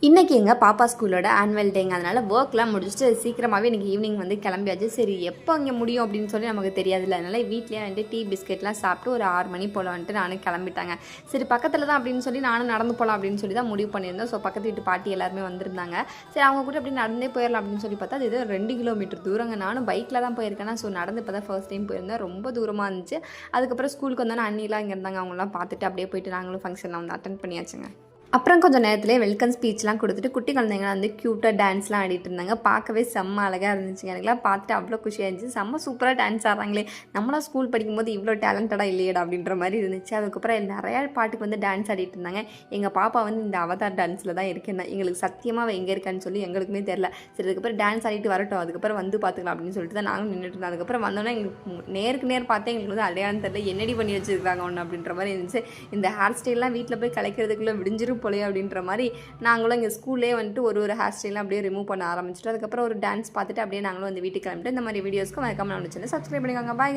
இன்றைக்கி எங்கள் பாப்பா ஸ்கூலோட ஆனுவல் டேங்க. அதனால் ஒர்க்லாம் முடிச்சுட்டு சீக்கிரமாகவே இன்றைக்கி ஈவினிங் வந்து கிளம்பியாச்சு. சரி எப்போ அங்கே முடியும் அப்படின்னு சொல்லி நமக்கு தெரியாதுல்ல. அதனால் வீட்லேயே வந்துட்டு டீ பிஸ்கெட்லாம் சாப்பிட்டு ஒரு 6 மணி போல் வந்துட்டு நானும் கிளம்பிட்டாங்க. சரி பக்கத்தில் தான் அப்படின்னு சொல்லி நானும் நடந்து போகலாம் அப்படின்னு சொல்லி தான் முடிவு பண்ணியிருந்தேன். ஸோ பக்கத்து வீட்டு பாட்டி எல்லாருமே வந்திருந்தாங்க. சரி அவங்க கூட அப்படி நடந்தே போயிடலாம் அப்படின்னு சொல்லி பார்த்தா அது ஏதோ 2 கிலோமீட்டர் தூரங்க. நானும் பைக்கில் தான் போயிருக்கேன்னா ஸோ நடந்து இப்போ தான் ஃபர்ஸ்ட் டைம் போயிருந்தேன். ரொம்ப தூரமாக இருந்துச்சு. அதுக்கப்புறம் ஸ்கூலுக்கு வந்தோன்னா அண்ணிலாம் இங்கே இருந்தாங்க. அவங்களாம் பார்த்துட்டு அப்படியே போயிட்டு நாங்களும் ஃபங்க்ஷனில் வந்து அட்டன் பண்ணியாச்சுங்க. அப்புறம் கொஞ்சம் நேரத்துலேயே வெல்கம் ஸ்பீச்லாம் கொடுத்துட்டு குட்டி குழந்தைங்களாம் வந்து க்யூட்டாக டான்ஸ்லாம் ஆடிட்டு இருந்தாங்க. பார்க்கவே செம்ம அழகாக இருந்துச்சுங்க. எனக்குலாம் பார்த்துட்டு அவ்வளோ குஷியாக இருந்துச்சு. செம்ம சூப்பராக டான்ஸ் ஆடுறாங்களே, நம்மளாம் ஸ்கூல் படிக்கும்போது இவ்வளோ டேலண்டடாக இல்லையடா அப்படின்ற மாதிரி இருந்துச்சு. அதுக்கப்புறம் நிறையா பாட்டுக்கு வந்து டான்ஸ் ஆடிட்டு இருந்தாங்க. எங்கள் பாப்பா வந்து இந்த அவதார் டான்ஸில் தான் இருக்கேன். எங்களுக்கு சத்தியமாக எங்கே இருக்கான்னு சொல்லி எங்களுக்குமே தெரில. சரி அதுக்கப்புறம் டான்ஸ் ஆடிட்டு வரட்டும், அதுக்கப்புறம் வந்து பார்த்துக்கலாம் அப்படின்னு சொல்லிட்டு தான் நாங்களும் நின்றுட்டு இருந்தோம். அதுக்கப்புறம் வந்தோன்னே எங்களுக்கு நேருக்கு நேர் பார்த்தே எங்களுக்கு வந்து அடையாளம் தெரில, என்னடி பண்ணி வச்சுருக்காங்க ஒன்று அப்படின்ற மாதிரி இருந்துச்சு. இந்த ஹேர் ஸ்டைல்லாம் வீட்டில் போய் கலைக்கிறதுக்குள்ளே விடிஞ்சிரும் போலே அப்படின்ற மாதிரி நாங்களும் இங்கே ஸ்கூல்லே வந்துட்டு ஒரு ஹேர் ஸ்டைலாம் அப்படியே ரிமூவ் பண்ண ஆரம்பிச்சிட்டு அதுக்கப்புறம் ஒரு டான்ஸ் பார்த்துட்டு அப்படியே நாங்களும் வந்து வீட்டுக்கு கிளம்பிட்டு இந்த மாதிரி வீடியோஸ்க்கு மறக்காம நம்ம சேனலை சப்ஸ்கிரைப் பண்ணிக்கோங்க. பாய்.